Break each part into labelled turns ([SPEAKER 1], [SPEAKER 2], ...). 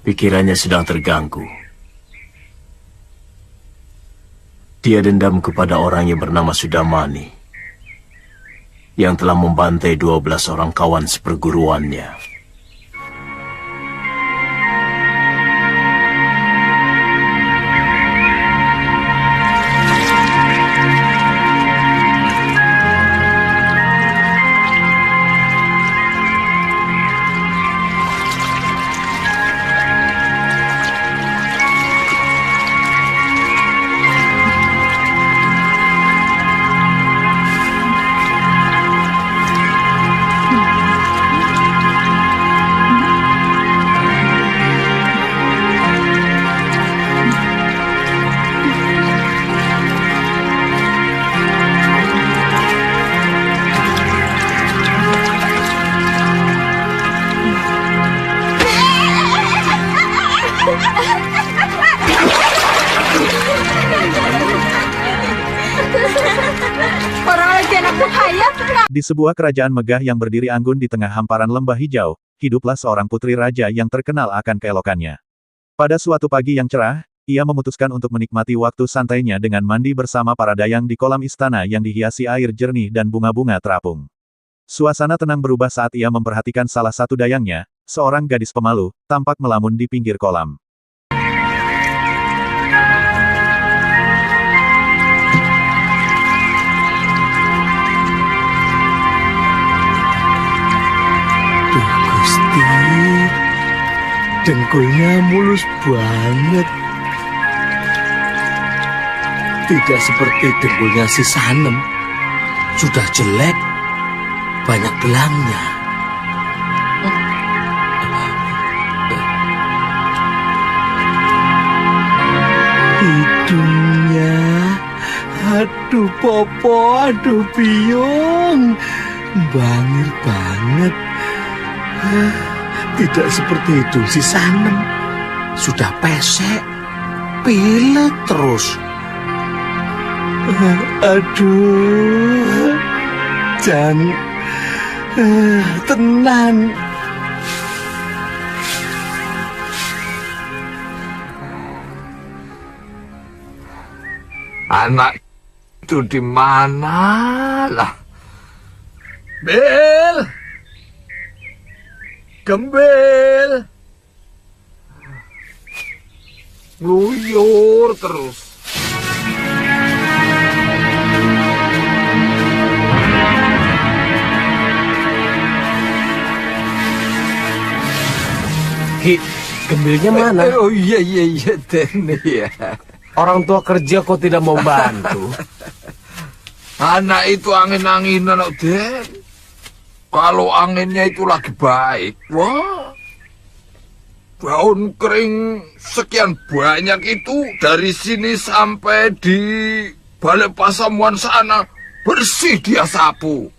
[SPEAKER 1] Pikirannya sedang terganggu. Dia dendam kepada orang yang bernama Sudamani, yang telah membantai 12 orang kawan seperguruannya.
[SPEAKER 2] Di sebuah kerajaan megah yang berdiri anggun di tengah hamparan lembah hijau, hiduplah seorang putri raja yang terkenal akan keelokannya. Pada suatu pagi yang cerah, ia memutuskan untuk menikmati waktu santainya dengan mandi bersama para dayang di kolam istana yang dihiasi air jernih dan bunga-bunga terapung. Suasana tenang berubah saat ia memperhatikan salah satu dayangnya, seorang gadis pemalu, tampak melamun di pinggir kolam.
[SPEAKER 3] Gusti, dengkulnya mulus banget. Tidak seperti dengkulnya si Sanem. Sudah jelek, banyak belangnya. Hidungnya, aduh Popo, aduh Biung, bangir banget. Tidak seperti itu si Sanem. Sudah pesek, pilek terus. Aduh, jangan tenang.
[SPEAKER 4] Anak itu di mana lah? Bel, Gembel, ngluyur terus.
[SPEAKER 5] Ki, Gembelnya mana?
[SPEAKER 4] Oh iya Den ya.
[SPEAKER 5] Orang tua kerja kok tidak mau bantu?
[SPEAKER 4] Anak itu angin-anginan Den. Kalau anginnya itu lagi baik, wah, daun kering sekian banyak itu dari sini sampai di Balai Pasamuan sana bersih dia sapu.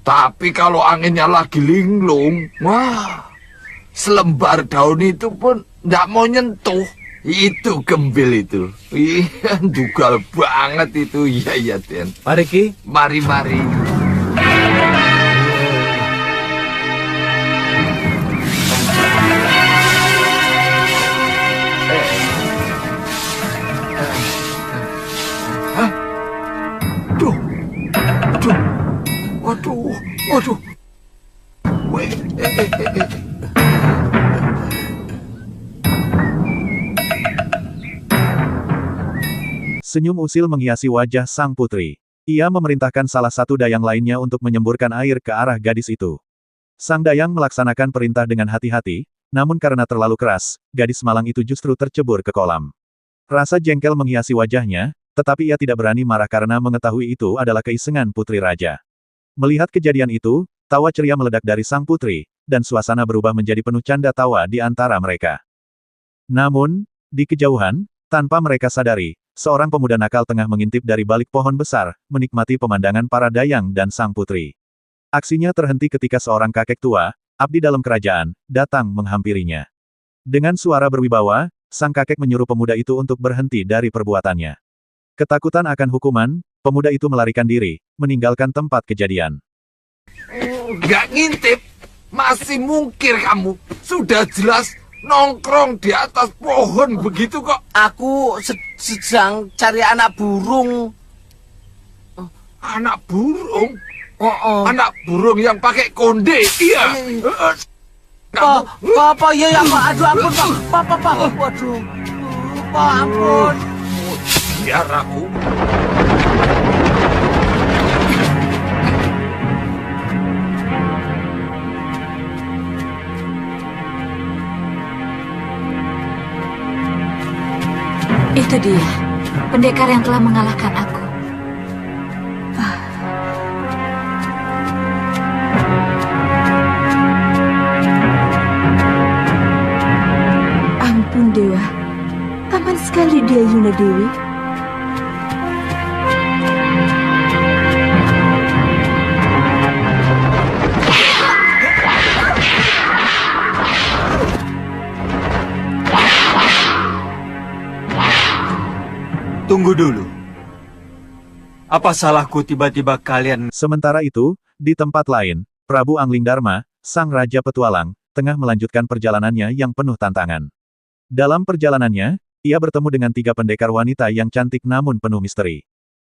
[SPEAKER 4] Tapi kalau anginnya lagi linglung, wah, selembar daun itu pun nggak mau nyentuh. Itu Gembel itu. Iya, dugal banget itu. Iya Den.
[SPEAKER 5] Mari Ki.
[SPEAKER 4] Mari. Waduh.
[SPEAKER 2] Senyum usil menghiasi wajah sang putri. Ia memerintahkan salah satu dayang lainnya untuk menyemburkan air ke arah gadis itu. Sang dayang melaksanakan perintah dengan hati-hati, namun karena terlalu keras, gadis malang itu justru tercebur ke kolam. Rasa jengkel menghiasi wajahnya, tetapi ia tidak berani marah karena mengetahui itu adalah keisengan putri raja. Melihat kejadian itu, tawa ceria meledak dari sang putri, dan suasana berubah menjadi penuh canda tawa di antara mereka. Namun, di kejauhan, tanpa mereka sadari, seorang pemuda nakal tengah mengintip dari balik pohon besar, menikmati pemandangan para dayang dan sang putri. Aksinya terhenti ketika seorang kakek tua, abdi dalam kerajaan, datang menghampirinya. Dengan suara berwibawa, sang kakek menyuruh pemuda itu untuk berhenti dari perbuatannya. Ketakutan akan hukuman, pemuda itu melarikan diri, meninggalkan tempat kejadian.
[SPEAKER 4] Gak ngintip, masih mungkir kamu. Sudah jelas nongkrong di atas pohon begitu kok?
[SPEAKER 3] Aku sedang cari anak burung.
[SPEAKER 4] Anak burung?
[SPEAKER 3] Oh.
[SPEAKER 4] Anak burung yang pakai konde, iya.
[SPEAKER 3] Pak, ya, Pak. Aduh, ampun, Pak. Pak. Waduh. Pak, ampun.
[SPEAKER 4] Biar aku.
[SPEAKER 6] Itu dia, pendekar yang telah mengalahkan aku.
[SPEAKER 7] Ampun Dewa, tampan sekali dia Yunda Dewi.
[SPEAKER 8] Tunggu dulu. Apa salahku tiba-tiba kalian...
[SPEAKER 2] Sementara itu, di tempat lain, Prabu Anglingdarma, sang Raja Petualang, tengah melanjutkan perjalanannya yang penuh tantangan. Dalam perjalanannya, ia bertemu dengan 3 pendekar wanita yang cantik namun penuh misteri.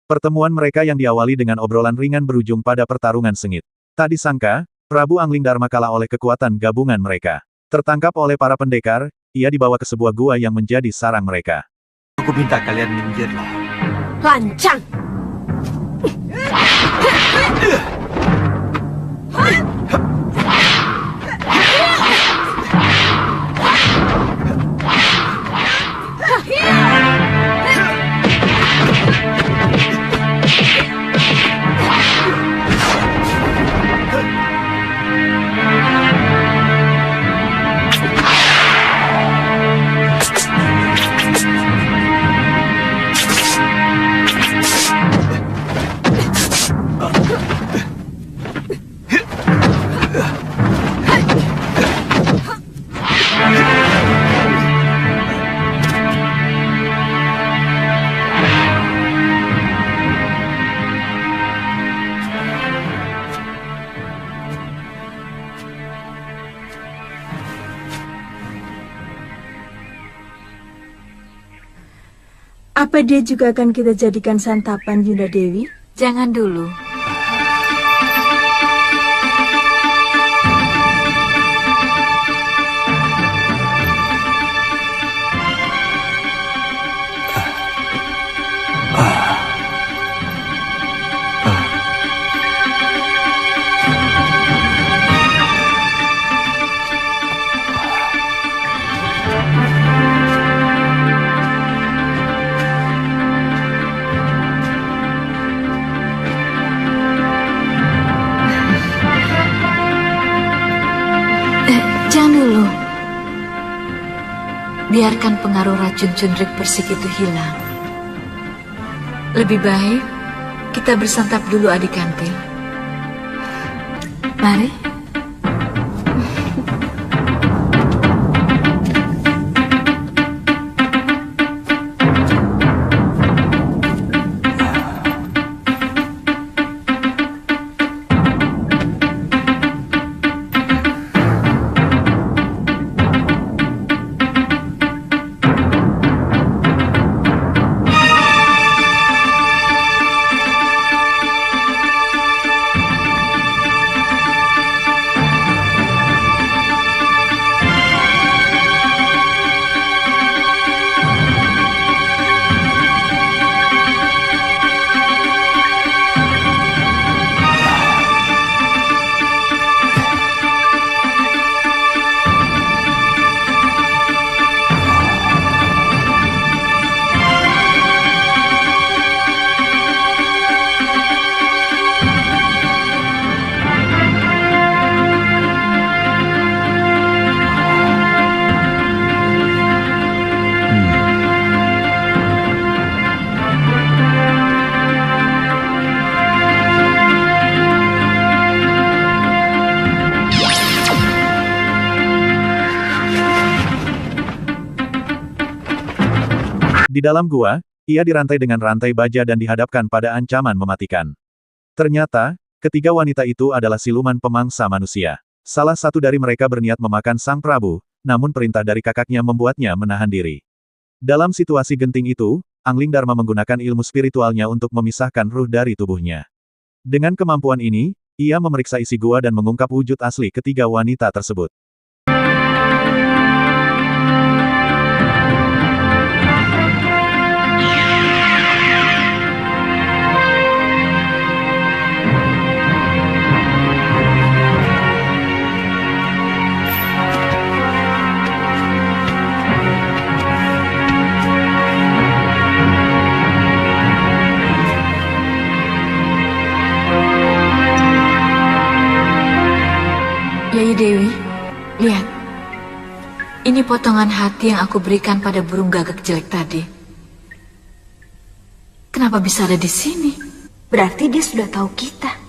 [SPEAKER 2] Pertemuan mereka yang diawali dengan obrolan ringan berujung pada pertarungan sengit. Tak disangka, Prabu Anglingdarma kalah oleh kekuatan gabungan mereka. Tertangkap oleh para pendekar, ia dibawa ke sebuah gua yang menjadi sarang mereka.
[SPEAKER 8] Aku minta kalian minggirlah.
[SPEAKER 7] Lancang! Apa dia juga akan kita jadikan santapan, Yunda Dewi?
[SPEAKER 6] Jangan dulu. Jangan dulu. Biarkan pengaruh racun cundrik bersik itu hilang. Lebih baik kita bersantap dulu adik kantil. Mari.
[SPEAKER 2] Di dalam gua, ia dirantai dengan rantai baja dan dihadapkan pada ancaman mematikan. Ternyata, ketiga wanita itu adalah siluman pemangsa manusia. Salah satu dari mereka berniat memakan sang prabu, namun perintah dari kakaknya membuatnya menahan diri. Dalam situasi genting itu, Angling Dharma menggunakan ilmu spiritualnya untuk memisahkan ruh dari tubuhnya. Dengan kemampuan ini, ia memeriksa isi gua dan mengungkap wujud asli ketiga wanita tersebut.
[SPEAKER 6] Yayi Dewi, lihat. Ini potongan hati yang aku berikan pada burung gagak jelek tadi. Kenapa bisa ada di sini?
[SPEAKER 7] Berarti dia sudah tahu kita.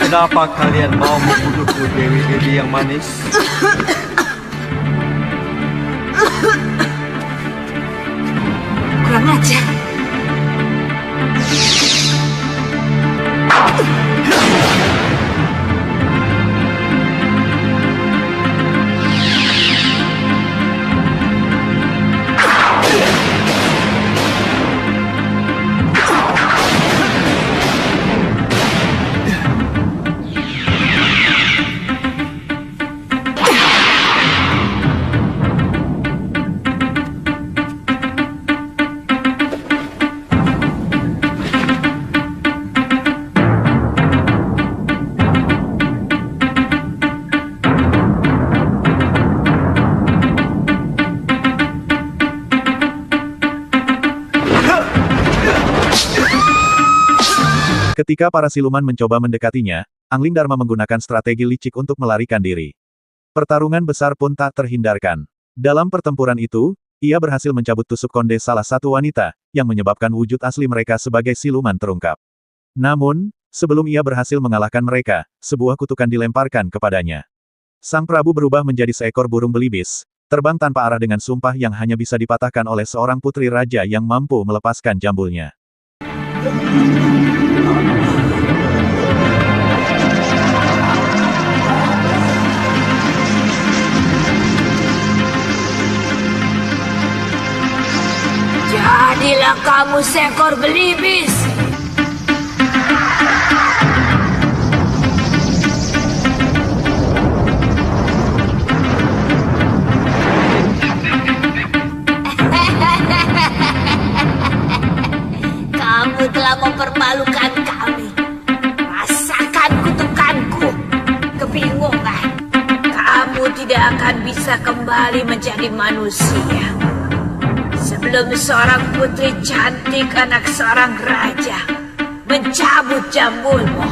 [SPEAKER 8] Kenapa kalian mau membunuhku, Dewi-Dewi yang manis?
[SPEAKER 6] Kurang ajar.
[SPEAKER 2] Ketika para siluman mencoba mendekatinya, Angling Dharma menggunakan strategi licik untuk melarikan diri. Pertarungan besar pun tak terhindarkan. Dalam pertempuran itu, ia berhasil mencabut tusuk konde salah satu wanita, yang menyebabkan wujud asli mereka sebagai siluman terungkap. Namun, sebelum ia berhasil mengalahkan mereka, sebuah kutukan dilemparkan kepadanya. Sang Prabu berubah menjadi seekor burung belibis, terbang tanpa arah dengan sumpah yang hanya bisa dipatahkan oleh seorang putri raja yang mampu melepaskan jambulnya.
[SPEAKER 6] Jadilah kamu seekor belibis. Kamu telah mempermalukan kami. Rasakan kutukanku. Kebingungan. Kamu tidak akan bisa kembali menjadi manusia. Sebelum seorang putri cantik anak seorang raja mencabut jambulmu.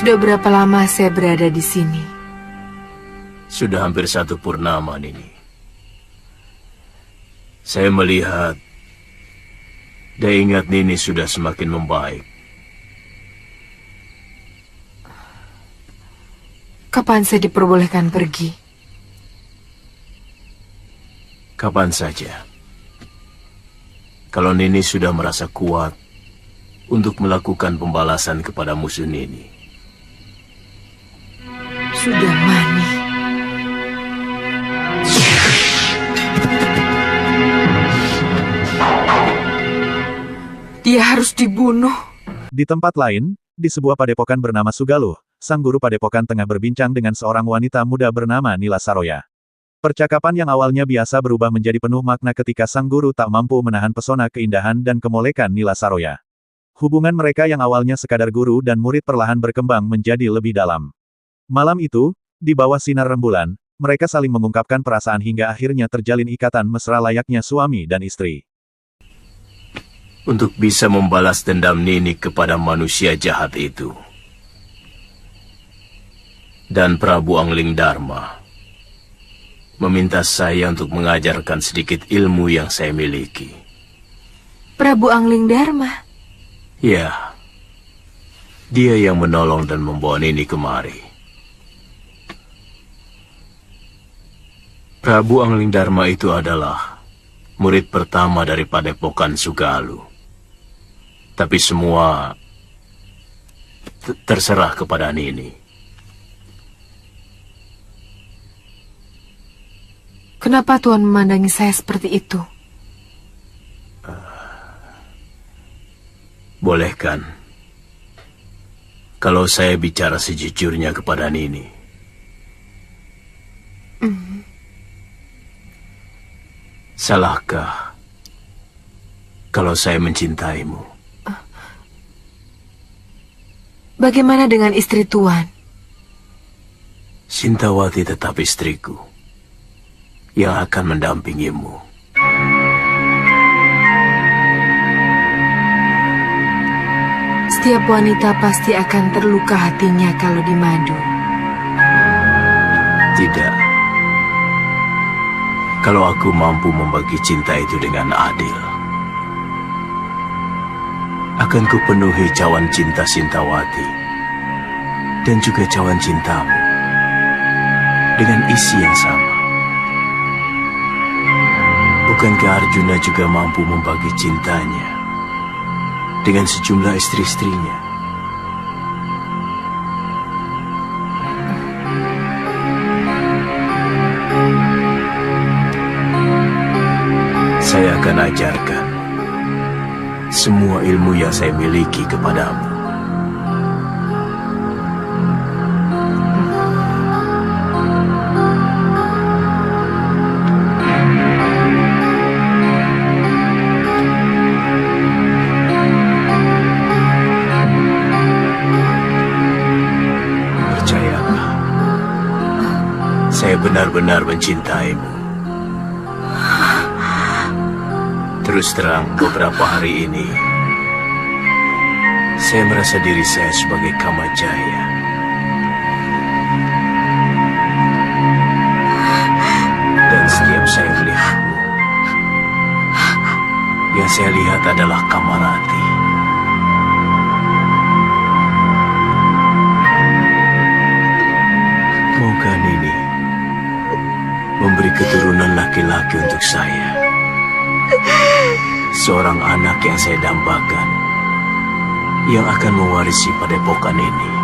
[SPEAKER 9] Sudah berapa lama saya berada di sini?
[SPEAKER 1] Sudah hampir 1 purnama, Nini. Saya melihat daya ingat Nini sudah semakin membaik.
[SPEAKER 9] Kapan saya diperbolehkan pergi?
[SPEAKER 1] Kapan saja. Kalau Nini sudah merasa kuat untuk melakukan pembalasan kepada musuh Nini.
[SPEAKER 9] Sudah Mani. Dia harus dibunuh.
[SPEAKER 2] Di tempat lain, di sebuah padepokan bernama Sugaluh, sang guru padepokan tengah berbincang dengan seorang wanita muda bernama Nila Saroya. Percakapan yang awalnya biasa berubah menjadi penuh makna ketika sang guru tak mampu menahan pesona keindahan dan kemolekan Nila Saroya. Hubungan mereka yang awalnya sekadar guru dan murid perlahan berkembang menjadi lebih dalam. Malam itu, di bawah sinar rembulan, mereka saling mengungkapkan perasaan hingga akhirnya terjalin ikatan mesra layaknya suami dan istri.
[SPEAKER 1] Untuk bisa membalas dendam Nini kepada manusia jahat itu. Dan Prabu Angling Dharma meminta saya untuk mengajarkan sedikit ilmu yang saya miliki.
[SPEAKER 9] Prabu Angling Dharma?
[SPEAKER 1] Ya, dia yang menolong dan membawa Nini kemari. Prabu Angling Dharma itu adalah murid pertama dari Padepokan Sugalu. Tapi semua terserah kepada Nini.
[SPEAKER 9] Kenapa Tuan memandangi saya seperti itu?
[SPEAKER 1] Boleh kan? Kalau saya bicara sejujurnya kepada Nini. Salahkah kalau saya mencintaimu?
[SPEAKER 9] Bagaimana dengan istri Tuan?
[SPEAKER 1] Sintawati tetap istriku yang akan mendampingimu.
[SPEAKER 9] Setiap wanita pasti akan terluka hatinya kalau dimadu.
[SPEAKER 1] Tidak. Kalau aku mampu membagi cinta itu dengan adil, akan kupenuhi cawan cinta Sintawati dan juga cawan cintamu dengan isi yang sama. Bukankah Arjuna juga mampu membagi cintanya dengan sejumlah istri-istrinya? Saya akan ajarkan semua ilmu yang saya miliki kepadamu. Percayalah, saya benar-benar mencintaimu. Terus terang, beberapa hari ini, saya merasa diri saya sebagai Kamajaya. Dan setiap saya melihatmu, yang saya lihat adalah Kamarati. Moga Nini memberi keturunan laki-laki untuk saya. Seorang anak yang saya dambakan, yang akan mewarisi padepokan ini.